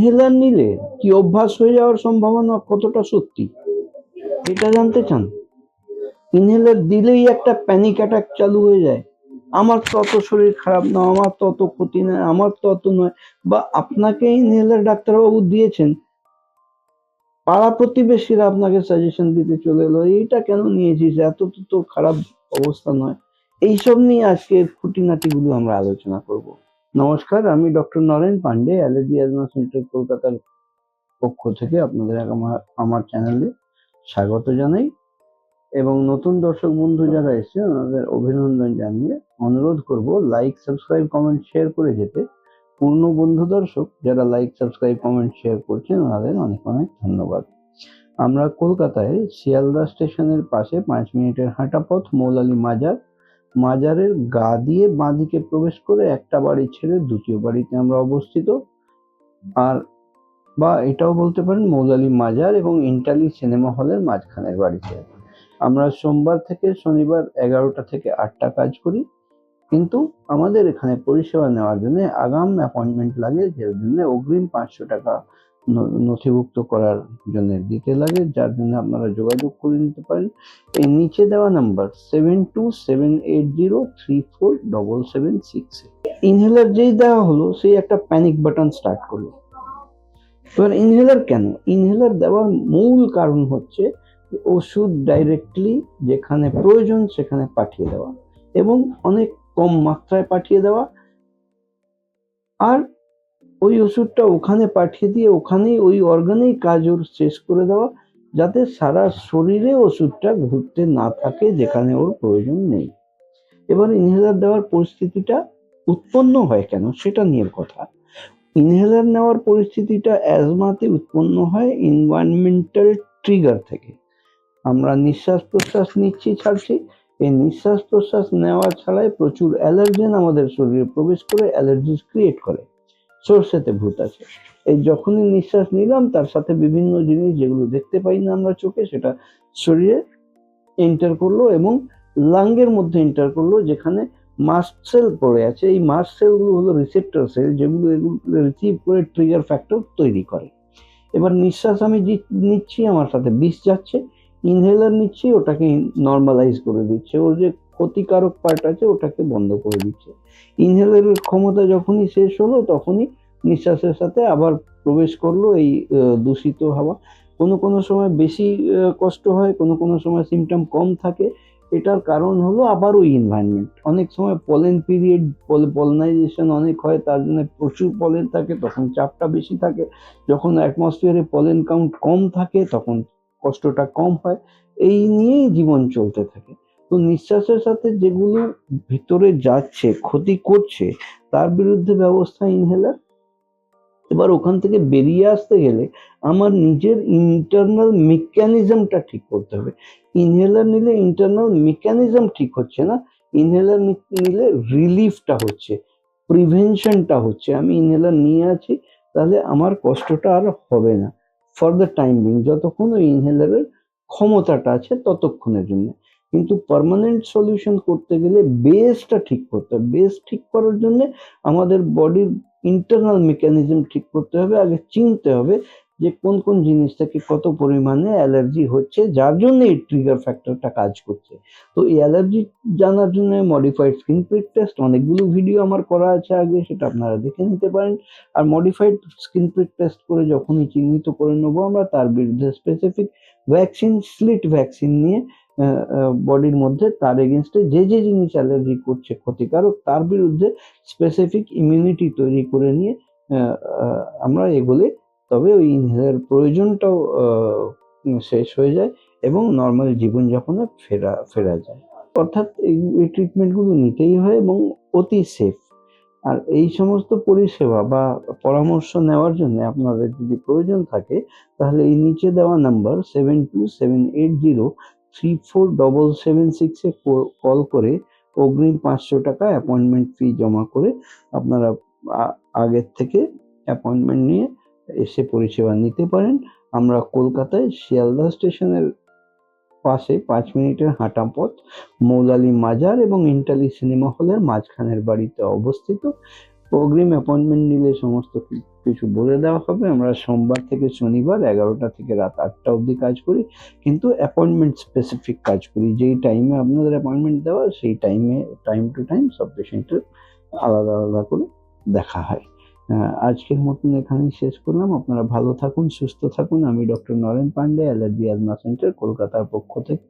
Inhaler নিলে কি অভ্যাস হয়ে যাওয়ার সম্ভাবনা কতটা সত্যি, এটা জানতে চান? ইনহেলার দিলেই একটা প্যানিক অ্যাটাক চালু হয়ে যায়, আমার তো অত শরীর খারাপ না, আমার তো অত ক্ষতি নয়, আমার তো অত নয়, বা আপনাকে ইনহেলার ডাক্তারবাবু দিয়েছেন, পাড়া প্রতিবেশীরা আপনাকে সাজেশন দিতে চলে এলো, এইটা কেন নিয়েছিস, এত তো তোর খারাপ অবস্থা নয়। এইসব নিয়ে আজকে খুঁটিনাটিগুলো আমরা আলোচনা করব। নমস্কার, আমি doctor Naren Pandey, allergy asthma centre কলকাতার পক্ষ থেকে আপনাদের আমার চ্যানেলে স্বাগত জানাই, এবং নতুন দর্শক বন্ধু যারা এসেছে ওনাদের অভিনন্দন জানিয়ে অনুরোধ করব লাইক, সাবস্ক্রাইব, কমেন্ট, শেয়ার করে যেতে। পূর্ণ বন্ধু দর্শক যারা লাইক, সাবস্ক্রাইব, কমেন্ট, শেয়ার করছেন ওনাদের অনেক অনেক ধন্যবাদ। আমরা কলকাতায় শিয়ালদা স্টেশনের পাশে 5 মিনিটের হাঁটা পথ, মৌলালী মাজার, মাজারের গা দিয়ে বাঁদিকে প্রবেশ করে একটা বাড়ি ছেড়ে দ্বিতীয় বাড়িতে আমরা অবস্থিত। আর বা এটাও বলতে পারেন মৌলালী মাজার এবং ইন্টালি সিনেমা হলের মাঝখানের বাড়িতে। আমরা সোমবার থেকে শনিবার 11টা থেকে 8টা কাজ করি, কিন্তু আমাদের এখানে পরিষেবা নেওয়ার জন্য আগাম অ্যাপয়েন্টমেন্ট লাগে, যার জন্য অগ্রিম 500 টাকা নথিভুক্ত করার জন্য দিতে লাগে, যার জন্য আপনারা যোগাযোগ করে নিতে পারেন এই নিচে দেওয়া নাম্বার 7278034776। ইনহেলার যেই দেওয়া হলো সেই একটা প্যানিক বাটন স্টার্ট করলো। এবার ইনহেলার কেন? ইনহেলার দেওয়ার মূল কারণ হচ্ছে ওষুধ ডাইরেক্টলি যেখানে প্রয়োজন সেখানে পাঠিয়ে দেওয়া, এবং অনেক কম মাত্রায় পাঠিয়ে দেওয়া, আর ওই ওষুধটা ওখানে পাঠিয়ে দিয়ে ওখানেই ওই অর্গানেই কাজ ওর শেষ করে দেওয়া, যাতে সারা শরীরে ওষুধটা ঘুরতে না থাকে যেখানে ওর প্রয়োজন নেই। এবার ইনহেলার দেওয়ার পরিস্থিতিটা উৎপন্ন হয় কেন সেটা নিয়ে কথা। ইনহেলার নেওয়ার পরিস্থিতিটা অ্যাজমাতে উৎপন্ন হয় এনভায়রনমেন্টাল ট্রিগার থেকে। আমরা নিঃশ্বাস প্রশ্বাস নিচ্ছি, ছাড়ছি, এই নিঃশ্বাস প্রশ্বাস নেওয়া ছাড়াই প্রচুর অ্যালার্জেন আমাদের শরীরে প্রবেশ করে অ্যালার্জি ক্রিয়েট করে। সরষেতে ভূত আছে, এই যখনই নিঃশ্বাস নিলাম তার সাথে বিভিন্ন জিনিস যেগুলো দেখতে পাই না আমরা চোখে, সেটা শরীরে এন্টার করলো এবং লাঙ্গের মধ্যে এন্টার করলো, যেখানে মাস্ট সেল পড়ে আছে। এই মাস্ট সেলগুলো হলো রিসেপ্টর সেল, যেগুলো এগুলো রিসিভ করে ট্রিগার ফ্যাক্টর তৈরি করে। এবার নিঃশ্বাস আমি নিচ্ছি, আমার সাথে বিষ যাচ্ছে, ইনহেলার নিচ্ছি, ওটাকে নর্মালাইজ করে দিচ্ছে, ওর যে ক্ষতিকারক পার্ট আছে ওটাকে বন্ধ করে দিচ্ছে। ইনহেলারের ক্ষমতা যখনই শেষ হলো তখনই নিঃশ্বাসের সাথে আবার প্রবেশ করলো এই দূষিত হাওয়া। কোনো সময় বেশি কষ্ট হয়, কোনো সময় সিমটম কম থাকে। এটার কারণ হলো আবার ওই এনভায়রনমেন্ট। অনেক সময় পলেন পিরিয়ড, পলিনাইজেশন অনেক হয়, তার জন্য প্রচুর পলেন থাকে, তখন চাপটা বেশি থাকে। যখন অ্যাটমসফিয়ারে পলেন কাউন্ট কম থাকে তখন কষ্টটা কম হয়। এই নিয়েই জীবন চলতে থাকে। তো নিঃশ্বাসের সাথে যেগুলো ভিতরে যাচ্ছে, ক্ষতি করছে, তার বিরুদ্ধে ব্যবস্থা ইনহেলার। এবার ওখান থেকে বেরিয়ে আসতে গেলে আমার নিজের ইন্টারনাল মেকানিজমটা ঠিক করতে হবে। ইনহেলার নিলে ইন্টারনাল মেকানিজম ঠিক হচ্ছে না, ইনহেলার নিলে রিলিফটা হচ্ছে, প্রিভেনশনটা হচ্ছে। আমি ইনহেলার নিয়ে আছি, তাহলে আমার কষ্টটা আর হবে না ফর দ্য টাইম বিং, যতক্ষণ ওই ইনহেলারের ক্ষমতাটা আছে ততক্ষণের জন্য। কিন্তু পার্মানেন্ট সলিউশন করতে গেলে বেসটা ঠিক করতে হবে। বেস ঠিক করার জন্য আমাদের বডির ইন্টারনাল মেকানিজম ঠিক করতে হবে। আগে চিনতে হবে যে কোন জিনিস থেকে কত পরিমাণে অ্যালার্জি হচ্ছে, যার জন্য এই ট্রিগার ফ্যাক্টরটা কাজ করছে। তো এই অ্যালার্জি জানার জন্য মডিফাইড স্কিন প্রিক টেস্ট, অনেকগুলো ভিডিও আমার করা আছে আগে, সেটা আপনারা দেখে নিতে পারেন। আর মডিফাইড স্কিন প্রিক টেস্ট করে যখনই চিহ্নিত করে নেবো আমরা, তার বিরুদ্ধে স্পেসিফিক ভ্যাকসিন, স্লিট ভ্যাকসিন নিয়ে বডির মধ্যে তার এগেনস্টে যে জিনিস অ্যালার্জি করছে ক্ষতিকারক, তার বিরুদ্ধে স্পেসিফিক ইমিউনিটি তৈরি করে নিয়ে আমরা এগোলে তবে ওই ইনহেলার প্রয়োজনটাও শেষ হয়ে যায় এবং নর্মাল জীবনযাপনে ফেরা যায়। অর্থাৎ এই ট্রিটমেন্টগুলো নিতেই হয় এবং অতি সেফ। আর এই সমস্ত পরিষেবা বা পরামর্শ নেওয়ার জন্য আপনাদের যদি প্রয়োজন থাকে, তাহলে এই নিচে দেওয়া নাম্বার 7278034776 কল করে অগ্রিম 500 টাকা অ্যাপয়েন্টমেন্ট ফি জমা করে আপনারা আগের থেকে অ্যাপয়েন্টমেন্ট নিয়ে এসে পরিষেবা নিতে পারেন। আমরা কলকাতায় শিয়ালদা স্টেশনের পাশে 5 মিনিটের হাঁটা পথ, মৌলালী মাজার এবং ইন্টালি সিনেমা হলের মাঝখানের বাড়িতে অবস্থিত। অগ্রিম অ্যাপয়েন্টমেন্ট নিলে সমস্ত কিছু বলে দেওয়া হবে। আমরা সোমবার থেকে শনিবার 11টা থেকে রাত 8টা অবধি কাজ করি, কিন্তু অ্যাপয়েন্টমেন্ট স্পেসিফিক কাজ করি। যেই টাইমে আপনাদের অ্যাপয়েন্টমেন্ট দেওয়া, সেই টাইমে টাইম টু টাইম সব পেশেন্টের আলাদা আলাদা করে দেখা হয়। আজকের মতন এখানেই শেষ করলাম। আপনারা ভালো থাকুন, সুস্থ থাকুন। আমি doctor Naren Pandey, allergy asthma centre, কলকাতার পক্ষ থেকে।